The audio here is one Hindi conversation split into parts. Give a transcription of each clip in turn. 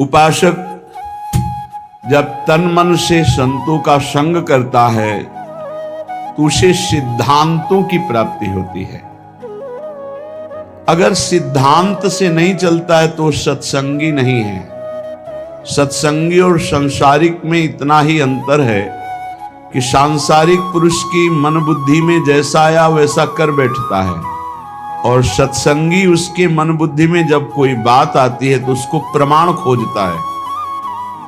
उपासक जब तन मन से संतों का संग करता है तो उसे सिद्धांतों की प्राप्ति होती है। अगर सिद्धांत से नहीं चलता है तो सत्संगी नहीं है। सत्संगी और सांसारिक में इतना ही अंतर है कि सांसारिक पुरुष की मन बुद्धि में जैसा आया वैसा कर बैठता है, और सत्संगी उसके मन बुद्धि में जब कोई बात आती है तो उसको प्रमाण खोजता है।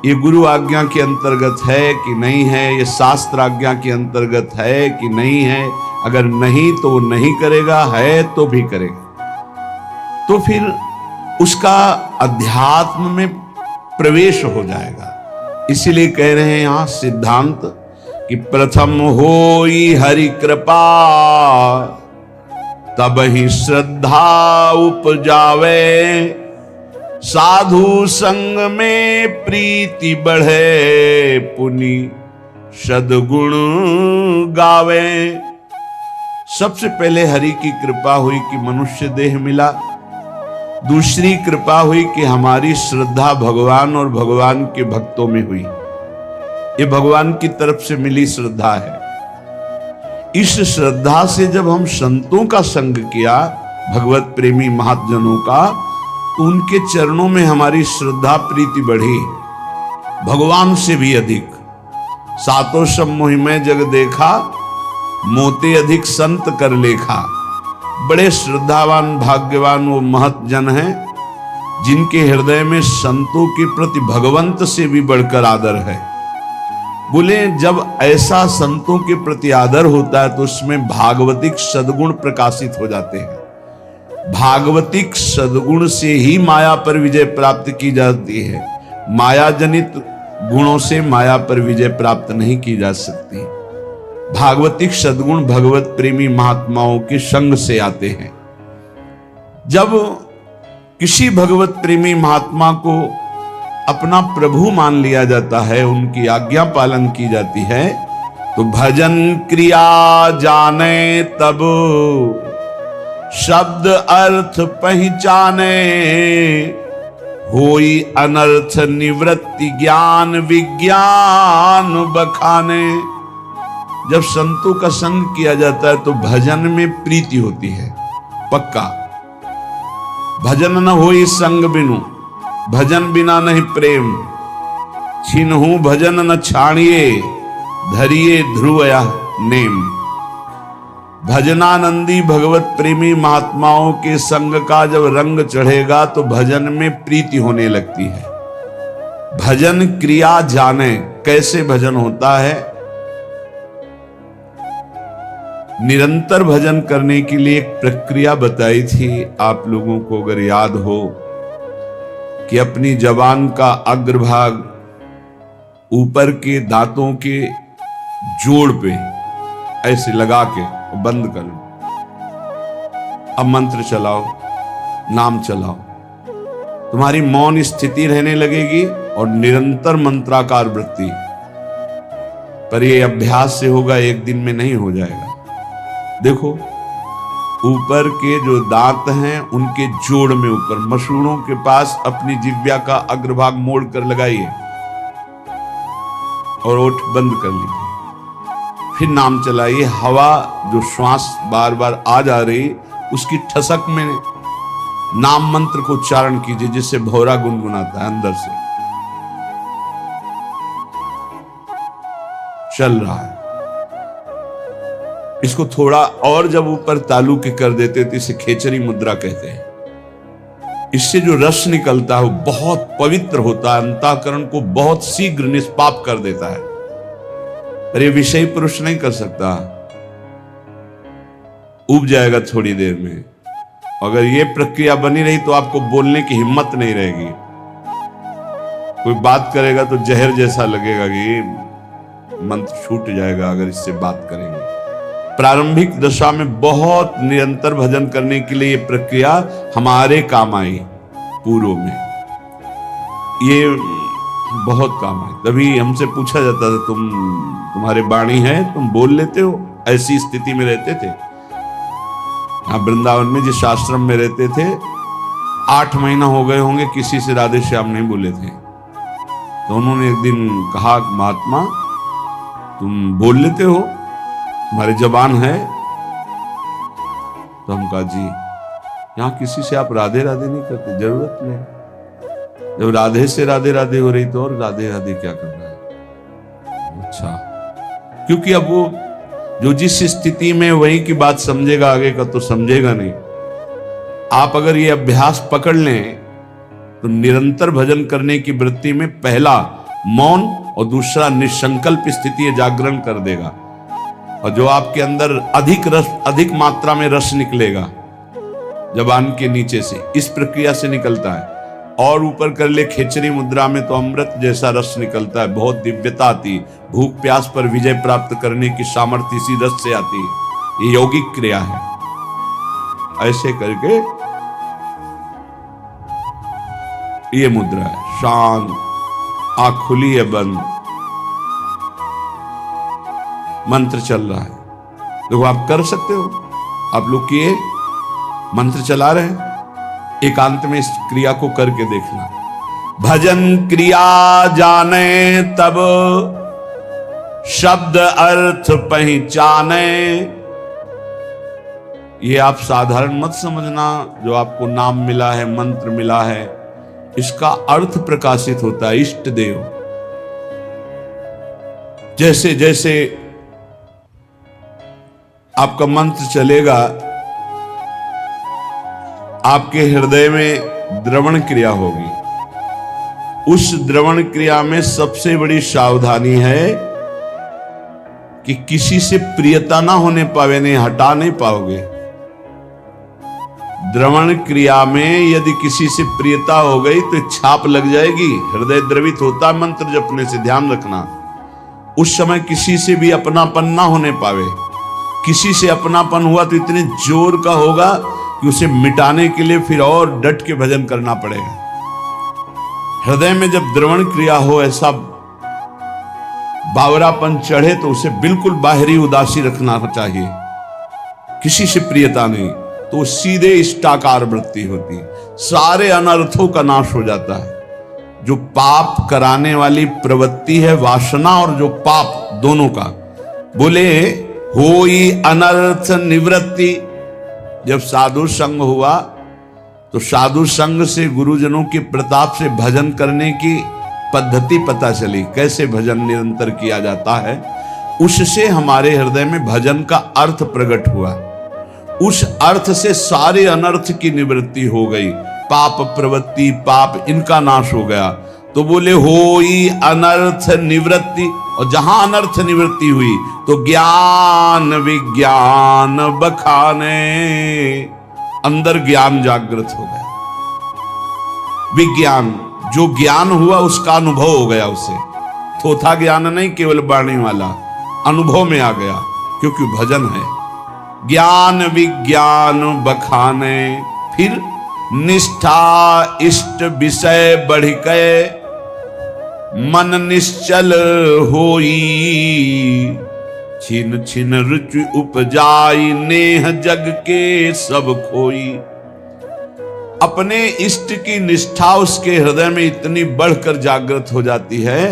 ये गुरु आज्ञा के अंतर्गत है कि नहीं है, ये शास्त्र आज्ञा के अंतर्गत है कि नहीं है। अगर नहीं तो वो नहीं करेगा, है तो भी करेगा। तो फिर उसका अध्यात्म में प्रवेश हो जाएगा। इसीलिए कह रहे हैं यहां सिद्धांत कि प्रथम होई हरि कृपा तब ही श्रद्धा उपजावे, साधु संग में प्रीति बढ़े, पुनि सद्गुण गावे। सबसे पहले हरि की कृपा हुई कि मनुष्य देह मिला। दूसरी कृपा हुई कि हमारी श्रद्धा भगवान और भगवान के भक्तों में हुई। ये भगवान की तरफ से मिली श्रद्धा है। इस श्रद्धा से जब हम संतों का संग किया, भगवत प्रेमी महाजनों का, तो उनके चरणों में हमारी श्रद्धा प्रीति बढ़ी, भगवान से भी अधिक। सातों सब मोहिमय जग देखा, मोते अधिक संत कर लेखा। बड़े श्रद्धावान भाग्यवान वो महत जन हैं जिनके हृदय में संतों के प्रति भगवंत से भी बढ़कर आदर है। बोले जब ऐसा संतों के प्रति आदर होता है तो उसमें भागवतिक सद्गुण प्रकाशित हो जाते हैं। भागवतिक सद्गुण से ही माया पर विजय प्राप्त की जाती है। माया जनित गुणों से माया पर विजय प्राप्त नहीं की जा सकती। भागवतिक सद्गुण भगवत प्रेमी महात्माओं के संग से आते हैं। जब किसी भगवत प्रेमी महात्मा को अपना प्रभु मान लिया जाता है, उनकी आज्ञा पालन की जाती है, तो भजन क्रिया जाने तब शब्द अर्थ पहचाने, होई अनर्थ निवृत्ति ज्ञान विज्ञान बखाने। जब संतों का संग किया जाता है तो भजन में प्रीति होती है, पक्का। भजन न होई संग बिनु, भजन बिना नहीं प्रेम। छिन्हु भजन न छाणिए, धरिए ध्रुवया नेम। भजनानंदी भगवत प्रेमी महात्माओं के संग का जब रंग चढ़ेगा तो भजन में प्रीति होने लगती है। भजन क्रिया जाने, कैसे भजन होता है। निरंतर भजन करने के लिए एक प्रक्रिया बताई थी आप लोगों को, अगर याद हो, कि अपनी जबान का अग्रभाग ऊपर के दांतों के जोड़ पे ऐसे लगा के बंद कर लो। अब मंत्र चलाओ, नाम चलाओ, तुम्हारी मौन स्थिति रहने लगेगी और निरंतर मंत्राकार वृत्ति। पर यह अभ्यास से होगा, एक दिन में नहीं हो जाएगा। देखो ऊपर के जो दांत हैं उनके जोड़ में ऊपर मसूड़ों के पास अपनी जिह्वा का अग्रभाग मोड़ कर लगाइए और ओठ बंद कर लीजिए। फिर नाम चलाइए। हवा जो श्वास बार बार आ जा रही उसकी ठसक में नाम मंत्र को उच्चारण कीजिए, जिससे भौरा गुनगुनाता है अंदर से। चल रहा है। इसको थोड़ा और जब ऊपर तालु के कर देते तो इसे खेचरी मुद्रा कहते हैं। इससे जो रस निकलता है वो बहुत पवित्र होता है, अंतःकरण को बहुत शीघ्र निष्पाप कर देता है। पर ये विषयी पुरुष नहीं कर सकता, उब जाएगा थोड़ी देर में। अगर ये प्रक्रिया बनी रही तो आपको बोलने की हिम्मत नहीं रहेगी। कोई बात करेगा तो जहर जैसा लगेगा कि मंत्र छूट जाएगा अगर इससे बात करेंगे। प्रारंभिक दशा में बहुत निरंतर भजन करने के लिए ये प्रक्रिया हमारे काम आई। पूर्व में ये बहुत काम आई। तभी हमसे पूछा जाता था, तुम्हारे वाणी है, तुम बोल लेते हो? ऐसी स्थिति में रहते थे। यहाँ वृंदावन में जिस आश्रम में रहते थे 8 महीना हो गए होंगे किसी से राधे श्याम नहीं बोले थे। तो उन्होंने एक दिन कहा, महात्मा तुम बोल लेते हो, तुम्हारी जबान है? तो हम कहा जी, यहां किसी से आप राधे राधे नहीं करते, जरूरत नहीं। जब राधे से राधे राधे हो रही तो और राधे राधे क्या करना है? अच्छा, क्योंकि अब वो जो जिस स्थिति में वही की बात समझेगा, आगे का तो समझेगा नहीं। आप अगर ये अभ्यास पकड़ लें तो निरंतर भजन करने की वृत्ति में पहला मौन और दूसरा निसंकल्प स्थिति जागरण कर देगा। और जो आपके अंदर अधिक मात्रा में रस निकलेगा जबान के नीचे से, इस प्रक्रिया से निकलता है। और ऊपर कर ले खेचरी मुद्रा में तो अमृत जैसा रस निकलता है, बहुत दिव्यता आती। भूख प्यास पर विजय प्राप्त करने की सामर्थ्य इसी रस से आती है। ये यौगिक क्रिया है। ऐसे करके ये मुद्रा है, शांत, आंख खुली है, बंद, मंत्र चल रहा है। देखो आप कर सकते हो, आप लोग किए, मंत्र चला रहे हैं, एकांत में इस क्रिया को करके देखना। भजन क्रिया जाने तब शब्द अर्थ पहचाने। ये आप साधारण मत समझना, जो आपको नाम मिला है, मंत्र मिला है, इसका अर्थ प्रकाशित होता है। इष्ट देव, जैसे जैसे आपका मंत्र चलेगा, आपके हृदय में द्रवण क्रिया होगी। उस द्रवण क्रिया में सबसे बड़ी सावधानी है कि किसी से प्रियता ना होने पावे, नहीं हटा नहीं पाओगे। द्रवण क्रिया में यदि किसी से प्रियता हो गई तो छाप लग जाएगी, हृदय द्रवित होता है मंत्र जपने से, ध्यान रखना। उस समय किसी से भी अपनापन ना होने पावे। किसी से अपनापन हुआ तो इतने जोर का होगा कि उसे मिटाने के लिए फिर और डट के भजन करना पड़ेगा। हृदय में जब द्रवण क्रिया हो, ऐसा बावरापन चढ़े, तो उसे बिल्कुल बाहरी उदासी रखना चाहिए, किसी से प्रियता नहीं, तो सीधे इष्टाकार वृत्ति होती है। सारे अनर्थों का नाश हो जाता है। जो पाप कराने वाली प्रवृत्ति है, वासना और जो पाप, दोनों का, बोले होई अनर्थ निवृत्ति। जब साधु संग हुआ तो साधु संग से, गुरुजनों के प्रताप से भजन करने की पद्धति पता चली, कैसे भजन निरंतर किया जाता है। उससे हमारे हृदय में भजन का अर्थ प्रकट हुआ। उस अर्थ से सारे अनर्थ की निवृत्ति हो गई। पाप प्रवृत्ति, पाप, इनका नाश हो गया। तो बोले होई अनर्थ निवृत्ति। और जहां अनर्थ निवृत्ति हुई तो ज्ञान विज्ञान बखाने, अंदर ज्ञान जागृत हो गया। विज्ञान, जो ज्ञान हुआ उसका अनुभव हो गया उसे। थोथा ज्ञान नहीं, केवल वाणी वाला, अनुभव में आ गया, क्योंकि भजन है। ज्ञान विज्ञान बखाने, फिर निष्ठा इष्ट विषय बढ़ के मन निश्चल होई। छिन छिन रुचि उपजाई, नेह जग के सब खोई। अपने इष्ट की निष्ठा उसके हृदय में इतनी बढ़कर जागृत हो जाती है,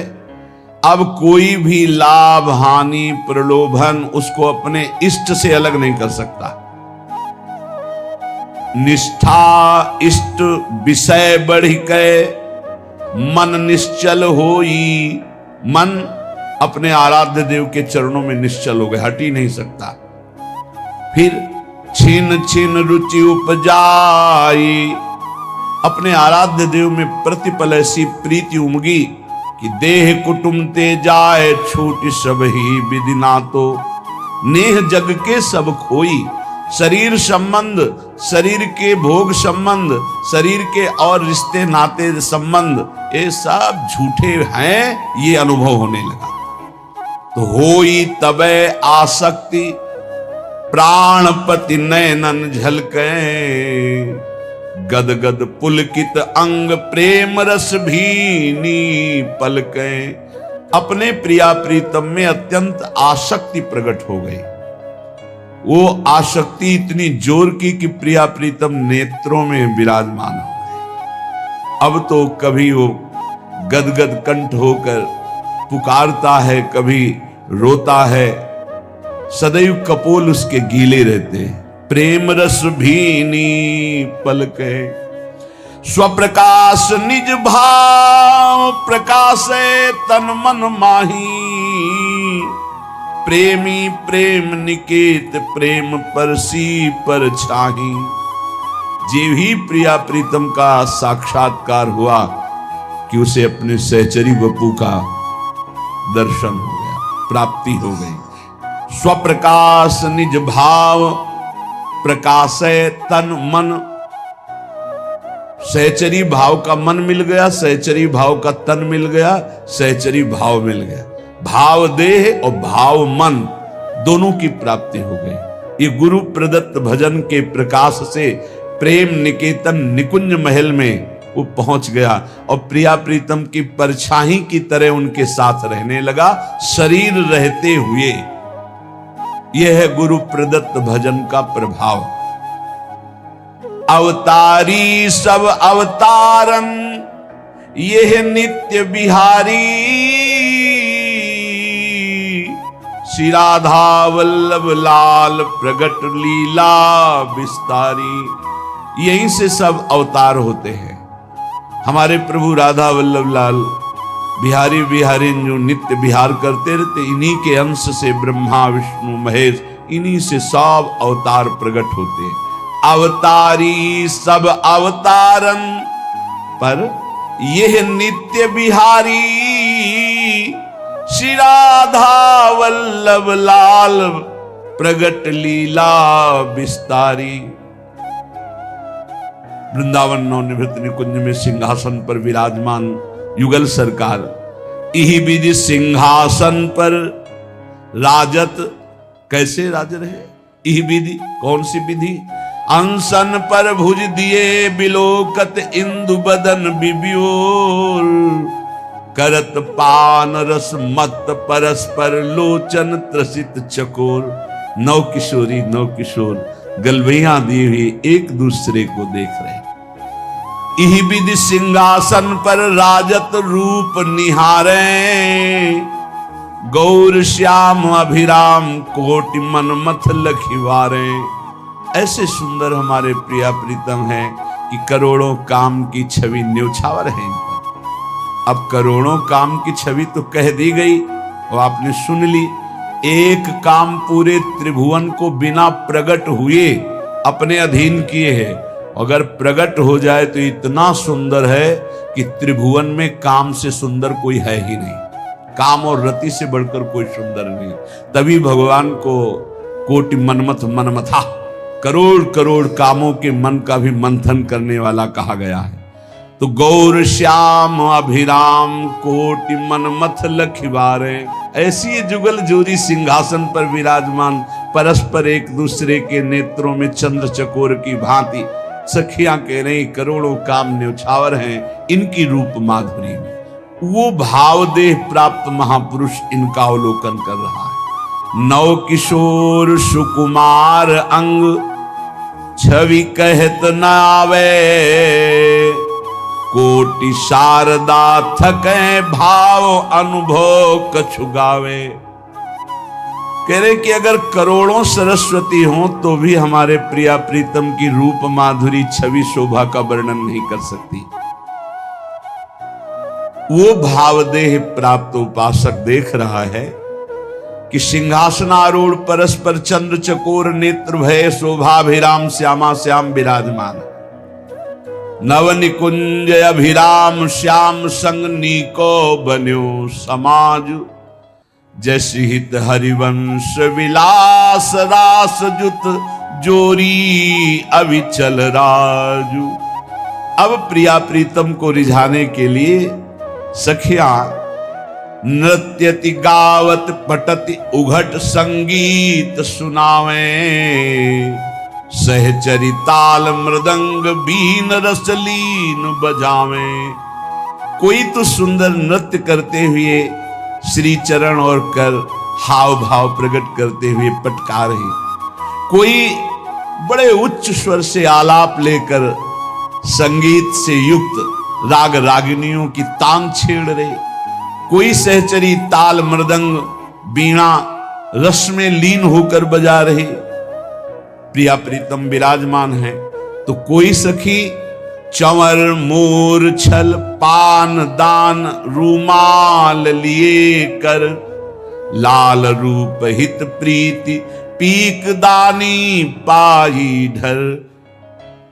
अब कोई भी लाभ हानि प्रलोभन उसको अपने इष्ट से अलग नहीं कर सकता। निष्ठा इष्ट विषय बढ़ के मन निश्चल होई। मन अपने आराध्य देव के चरणों में निश्चल हो गए, हट ही नहीं सकता। फिर छिन छिन रुचि उपजाई, अपने आराध्य देव में प्रतिपल ऐसी प्रीति उमगी कि देह कुटुम ते जाए छूट सब ही विदिना। तो नेह जग के सब खोई। शरीर संबंध, शरीर के भोग संबंध, शरीर के और रिश्ते नाते संबंध, ये सब झूठे हैं, ये अनुभव होने लगा। तो होई तबे आसक्ति, प्राणपति नयनन झलके। गद गद पुलकित अंग प्रेम रस भीनी पलके। अपने प्रिया प्रीतम में अत्यंत आसक्ति प्रकट हो गई। वो आसक्ति इतनी जोर की कि प्रिया प्रीतम नेत्रों में विराजमान हो गए। अब तो कभी वो गदगद कंठ होकर पुकारता है, कभी रोता है, सदैव कपोल उसके गीले रहते हैं। प्रेम रस भीनी पलके स्वप्रकाश निज भाव प्रकाशे तन मन माही। प्रेमी प्रेम निकेत प्रेम परसी पर छाही। जे भी प्रिया प्रीतम का साक्षात्कार हुआ कि उसे अपने सहचरी वपू का दर्शन हो गया, प्राप्ति हो गई। स्वप्रकाश निज भाव प्रकाशे तन मन। सहचरी भाव का मन मिल गया, सहचरी भाव का तन मिल गया, सहचरी भाव मिल गया। भाव देह और भाव मन दोनों की प्राप्ति हो गई। ये गुरु प्रदत्त भजन के प्रकाश से प्रेम निकेतन निकुंज महल में वो पहुंच गया और प्रिया प्रीतम की परछाई की तरह उनके साथ रहने लगा, शरीर रहते हुए। यह है गुरु प्रदत्त भजन का प्रभाव। अवतारी सब अवतारन यह नित्य बिहारी। श्री राधा वल्लभ लाल प्रगट लीला विस्तारी। यहीं से सब अवतार होते हैं। हमारे प्रभु राधा वल्लभ लाल बिहारी बिहारी जो नित्य बिहार करते रहते, इन्हीं के अंश से ब्रह्मा विष्णु महेश, इन्हीं से सब अवतार प्रकट होते हैं। अवतारी सब अवतारन पर यह नित्य बिहारी। श्री राधा वल्लभ लाल प्रगट लीला विस्तारी। वृंदावन नवनिवृत्त निकुंज में सिंहासन पर विराजमान युगल सरकार इही विधि सिंहासन पर राजत। कैसे राज रहे? इही विधि कौन सी विधि? अंसन पर भुज दिए बिलोकत इंदु बदन बिबियोर। करत पान रस मत परस्पर लोचन त्रसित चकोर। नौ किशोरी नौ किशोर गलबैया दिए हुए एक दूसरे को देख रहे। इही विधि सिंहासन पर राजत रूप निहारे। गौर श्याम अभिराम कोटि मनमथ लखिवारे। ऐसे सुंदर हमारे प्रिया प्रीतम हैं कि करोड़ों काम की छवि न्योछावर है इन पर। अब करोड़ों काम की छवि तो कह दी गई और आपने सुन ली। एक काम पूरे त्रिभुवन को बिना प्रकट हुए अपने अधीन किए हैं। अगर प्रकट हो जाए तो इतना सुंदर है कि त्रिभुवन में काम से सुंदर कोई है ही नहीं। काम और रति से बढ़कर कोई सुंदर नहीं। तभी भगवान को कोटि मनमथ मनमथा, करोड़ करोड़ कामों के मन का भी मंथन करने वाला कहा गया है। तो गौर श्याम अभिराम कोटि मनमथ लखिवारे। ऐसी जुगल जोरी सिंहासन पर विराजमान, परस्पर एक दूसरे के नेत्रों में चंद्र चकोर की भांति सखियां कह रही करोड़ों काम न्योछावर हैं इनकी रूप माधुरी में। वो भाव देह प्राप्त महापुरुष इनका अवलोकन कर रहा है। नौ किशोर सुकुमार अंग छवि कहत न आवे। कोटि शारदा थके भाव अनुभव कछु गावे। कह रहे कि अगर करोड़ों सरस्वती हो तो भी हमारे प्रिया प्रीतम की रूप माधुरी छवि शोभा का वर्णन नहीं कर सकती। वो भावदेह प्राप्त उपासक देख रहा है कि सिंहासनारूढ़ परस्पर चंद्र चकोर नेत्र भय शोभाभिराम श्यामा श्याम विराजमान। नव निकुंज अभिराम श्याम संग नीको बन्यो समाज। जैसे हित हरिवंश विलास रास जुत जोरी अविचल राजू। अब प्रिया प्रीतम को रिझाने के लिए सखियां नृत्यति गावत पटति उघट संगीत सुनावे। सहचरी ताल मृदंग बीन रसलीन बजावे। कोई तो सुंदर नृत्य करते हुए श्री चरण और कर हाव भाव प्रकट करते हुए पटका रहे, कोई बड़े उच्च स्वर से आलाप लेकर संगीत से युक्त राग रागिनियों की तान छेड़ रहे, कोई सहचरी ताल मृदंग बीणा रस में लीन होकर बजा रहे, प्रिया प्रीतम विराजमान है, तो कोई सखी चंवर मोर छल पान दान रूमाल लिए कर, लाल रूप हित प्रीति पीक दानी पाई ढर।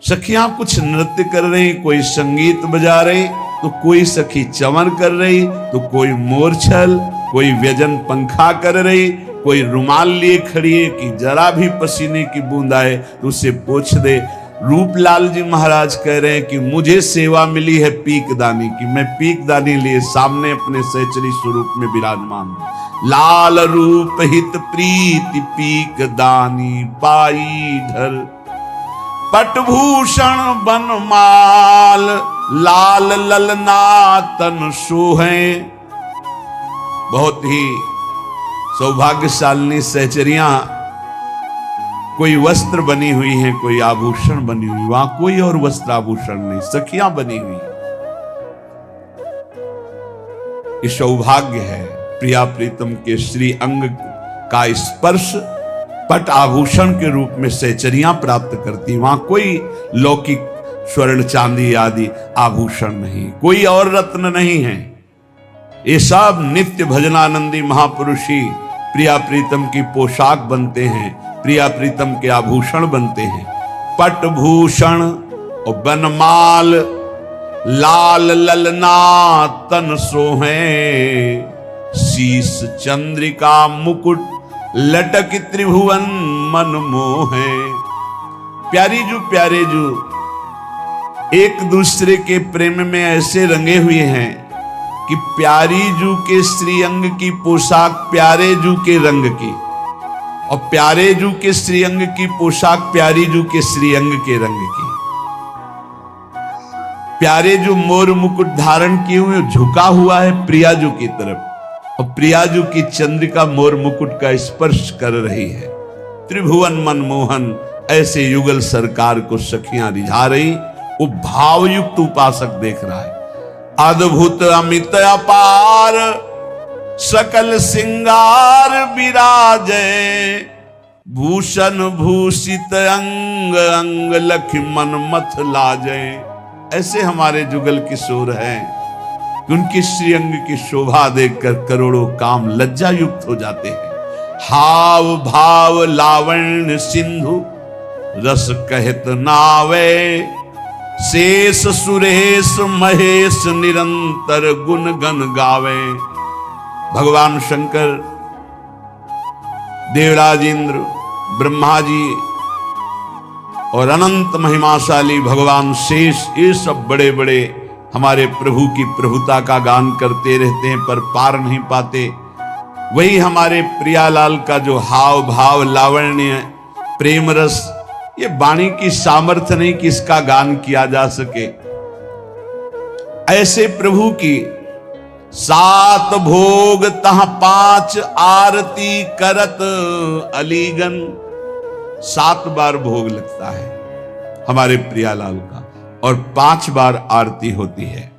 सखियां कुछ नृत्य कर रही, कोई संगीत बजा रही, तो कोई सखी चंवर कर रही, तो कोई मोरछल, कोई व्यजन पंखा कर रही, कोई रुमाल लिए खड़ी है कि जरा भी पसीने की बूंद आए तो उसे पोंछ दे। रूपलाल जी महाराज कह रहे हैं कि मुझे सेवा मिली है पीकदानी की, मैं पीकदानी लिए सामने अपने सहचरी स्वरूप में विराजमान हूं। लाल रूप हित प्रीति पीकदानी पाई ढर, पटभूषण बनमाल लाल ललना तन सोहे। बहुत ही सौभाग्यशालिनी सहचरियां कोई वस्त्र बनी हुई हैं, कोई आभूषण बनी हुई, वहां कोई और वस्त्र आभूषण नहीं, सखियां बनी हुई। ये सौभाग्य है, प्रिया प्रीतम के श्री अंग का स्पर्श पट आभूषण के रूप में सहचरियां प्राप्त करती। वहां कोई लौकिक स्वर्ण चांदी आदि आभूषण नहीं, कोई और रत्न नहीं है। ये सब नित्य भजनानंदी महापुरुष ही प्रिया प्रीतम की पोशाक बनते हैं, प्रिया प्रीतम के आभूषण बनते हैं। पट भूषण और बनमाल लाल ललना तन सोहे, शीस चंद्रिका मुकुट लटक त्रिभुवन मन मोहे। प्यारी जू प्यारे जू एक दूसरे के प्रेम में ऐसे रंगे हुए हैं कि प्यारी जू के श्रीअंग की पोशाक प्यारे जू के रंग की, और प्यारे जू के श्रीअंग की पोशाक प्यारी जू के श्रीअंग के रंग की। प्यारे जू मोर मुकुट धारण किए हुए झुका हुआ है प्रिया जू की तरफ, और प्रिया जू की चंद्रिका मोर मुकुट का स्पर्श कर रही है। त्रिभुवन मनमोहन ऐसे युगल सरकार को सखियां रिझा रही, वो भावयुक्त उपासक देख रहा है। अद्भुत अमित अपार सकल सिंगार विराजे, भूषण भूषित अंग अंग लक्ष्मण मथ लाजे। ऐसे हमारे जुगल किशोर हैं कि उनकी श्रीअंग की शोभा देखकर करोड़ों काम लज्जा युक्त हो जाते हैं। हाव भाव लावण्य सिंधु रस कहत नावे, शेष सुरेश महेश निरंतर गुण गन गावे। भगवान शंकर, देवराज इंद्र, ब्रह्मा जी और अनंत महिमाशाली भगवान शेष, ये सब बड़े बड़े हमारे प्रभु की प्रभुता का गान करते रहते हैं पर पार नहीं पाते। वही हमारे प्रियालाल का जो हाव भाव लावण्य प्रेम रस, ये वाणी की सामर्थ्य नहीं कि इसका गान किया जा सके। ऐसे प्रभु की 7 भोग तह 5 आरती करत अलीगन। 7 बार भोग लगता है हमारे प्रियालाल का और 5 बार आरती होती है।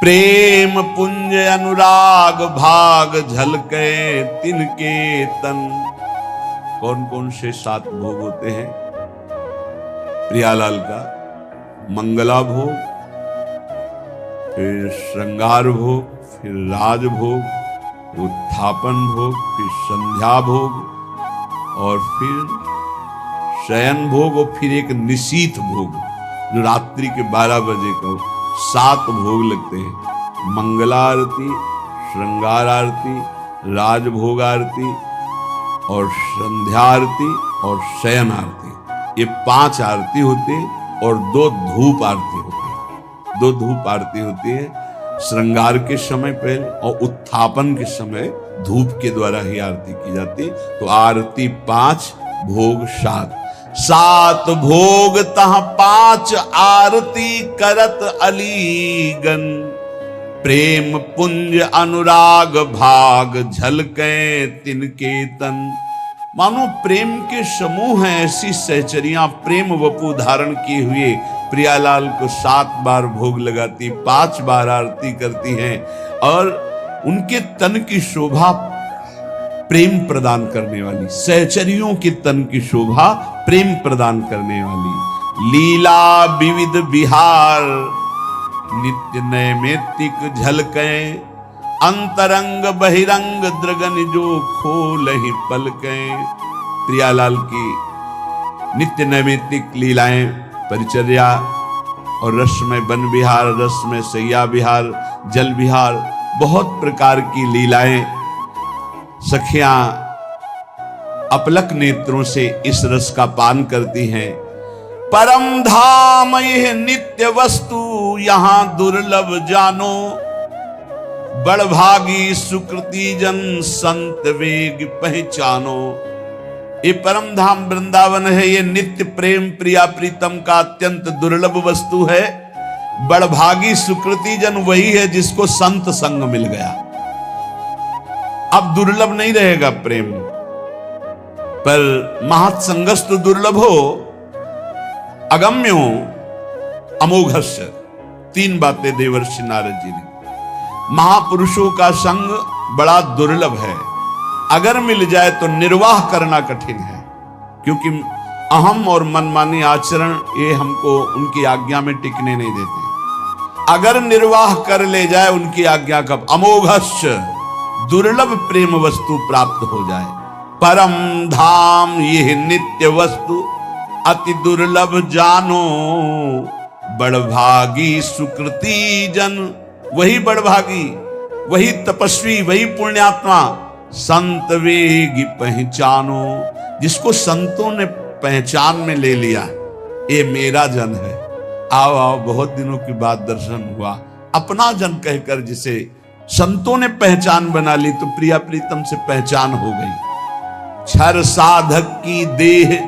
प्रेम पुंज अनुराग भाग झलके तिनके तन। कौन कौन से 7 भोग होते हैं प्रियालाल का? मंगला भोग, फिर श्रृंगार भोग, फिर राज भोग, उत्थापन भोग, फिर संध्या भोग, और फिर शयन भोग, और फिर एक निशीथ भोग जो रात्रि के 12 बजे का। 7 भोग लगते हैं। मंगला आरती, श्रृंगार आरती, राजभोग आरती और संध्या आरती और शयन आरती। ये 5 आरती होती है और 2 धूप आरती होती है। 2 धूप आरती होती है श्रृंगार के समय पहले, और उत्थापन के समय धूप के द्वारा ही आरती की जाती। तो आरती 5, भोग 7। 7 भोग तह 5 आरती करत अलीगन। प्रेम पुंज अनुराग भाग झलके तिनके तन। मानो प्रेम के समूह हैं ऐसी सहचरियां प्रेम वपु धारण किए हुए प्रियालाल को 7 बार भोग लगाती, 5 बार आरती करती हैं और उनके तन की शोभा प्रेम प्रदान करने वाली, सहचरियों के तन की शोभा प्रेम प्रदान करने वाली। लीला विविध विहार नित्य नैमित्तिक झलकें, अंतरंग बहिरंग द्रगन जो खोलहि पलकें। प्रियालाल की नित्य नैमित्तिक लीलाएं, परिचर्या और रस में वन विहार, रस में सैया विहार, जल विहार, बहुत प्रकार की लीलाएं सखियां अपलक नेत्रों से इस रस का पान करती हैं। परम धाम यह नित्य वस्तु यहां दुर्लभ जानो, बड़भागी सुकृति जन संत वेग पहचानो। ये परम धाम वृंदावन है, ये नित्य प्रेम प्रिया प्रीतम का अत्यंत दुर्लभ वस्तु है। बड़भागी सुकृति जन वही है जिसको संत संग मिल गया। अब दुर्लभ नहीं रहेगा प्रेम, पर महत्संगस्तु दुर्लभो अगम्यो अमोघस्य। 3 बातें देवर्षि नारद जी ने। महापुरुषों का संग बड़ा दुर्लभ है, अगर मिल जाए तो निर्वाह करना कठिन है, क्योंकि अहम और मनमानी आचरण ये हमको उनकी आज्ञा में टिकने नहीं देते। अगर निर्वाह कर ले जाए उनकी आज्ञा का, अमोघस्य दुर्लभ प्रेम वस्तु प्राप्त हो जाए। परम धाम यह नित्य वस्तु अति दुर्लभ जानो, बड़भागी सुकृति जन वही बड़भागी, वही तपस्वी, वही पुण्यात्मा संत वेगी पहचानो, जिसको संतों ने पहचान में ले लिया, ये मेरा जन है। आओ आओ, बहुत दिनों के बाद दर्शन हुआ, अपना जन कहकर जिसे संतों ने पहचान बना ली, तो प्रिया प्रीतम से पहचान हो गई। क्षर साधक की देह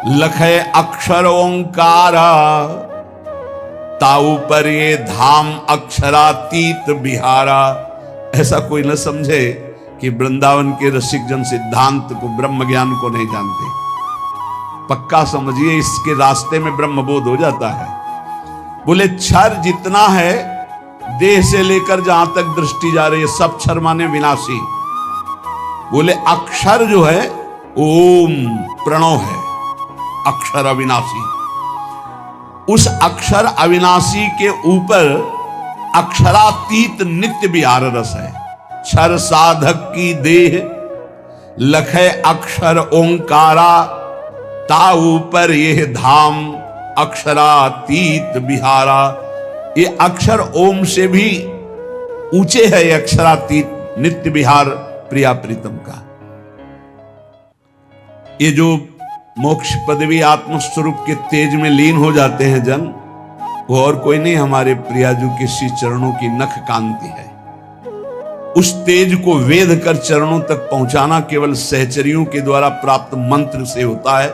लखे अक्षर ओंकारा, ताऊ पर ये धाम अक्षरातीत बिहारा। ऐसा कोई न समझे कि वृंदावन के रसिक जन सिद्धांत को, ब्रह्म ज्ञान को नहीं जानते। पक्का समझिए, इसके रास्ते में ब्रह्मबोध हो जाता है। बोले क्षर जितना है, देह से लेकर जहां तक दृष्टि जा रही है, सब क्षर माने विनाशी। बोले अक्षर जो है ओम प्रणव है, अक्षर अविनाशी। उस अक्षर अविनाशी के ऊपर अक्षरातीत नित्य विहार रस है। क्षर साधक की देह लखे अक्षर ओंकारा, ता ऊपर यह धाम अक्षरातीत बिहारा। ये अक्षर ओम से भी ऊंचे है, ये अक्षरातीत नित्य विहार प्रिया प्रीतम का। ये जो मोक्ष पदवी आत्मस्वरूप के तेज में लीन हो जाते हैं जन, वो और कोई नहीं, हमारे प्रियाजू के श्री चरणों की नख कांति है। उस तेज को वेद कर चरणों तक पहुंचाना केवल सहचरियों के द्वारा प्राप्त मंत्र से होता है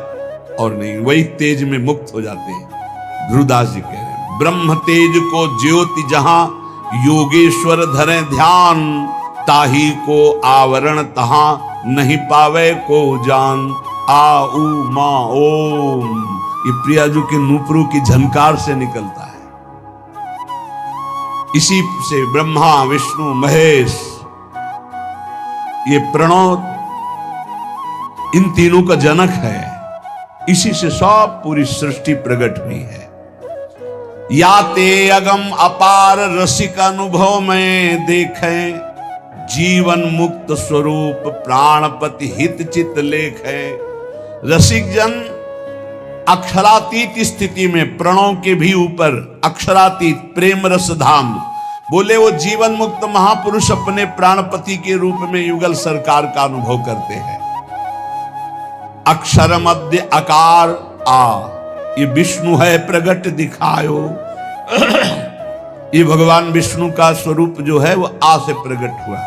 और नहीं, वही तेज में मुक्त हो जाते हैं। ध्रुवदास जी कह रहे हैं, ब्रह्म तेज को ज्योति जहां योगेश्वर धरे ध्यान, ताही को आवरण तहां नहीं पावे को जान। आ उ मा ओम, ये प्रियाजू के नूपुरों की झनकार से निकलता है। इसी से ब्रह्मा विष्णु महेश, ये प्रणव इन तीनों का जनक है। इसी से सब पूरी सृष्टि प्रकट हुई है। याते अगम अपार रसिक अनुभव में देखें, जीवन मुक्त स्वरूप प्राणपति हित चित लेखें। रसिक जन अक्षरातीत स्थिति में, प्रणव के भी ऊपर अक्षरातीत प्रेम रस धाम, बोले वो जीवन मुक्त महापुरुष अपने प्राणपति के रूप में युगल सरकार का अनुभव करते हैं। अक्षर मध्य आकार आ, ये विष्णु है प्रगट दिखायो। ये भगवान विष्णु का स्वरूप जो है वो आ से प्रकट हुआ।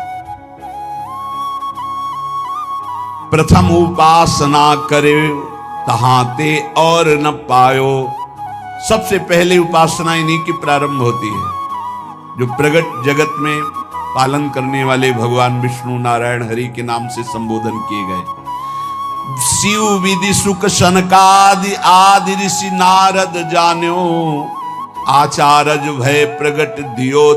प्रथम उपासना करे तहाते और न पायो। सबसे पहले उपासना इन्हीं की प्रारंभ होती है। जो प्रगट जगत में पालन करने वाले भगवान विष्णु नारायण हरि के नाम से संबोधन किए गए, शिव विधि सुख सनकादि आदि ऋषि नारद जान्यो, आचारज भय प्रगट दियो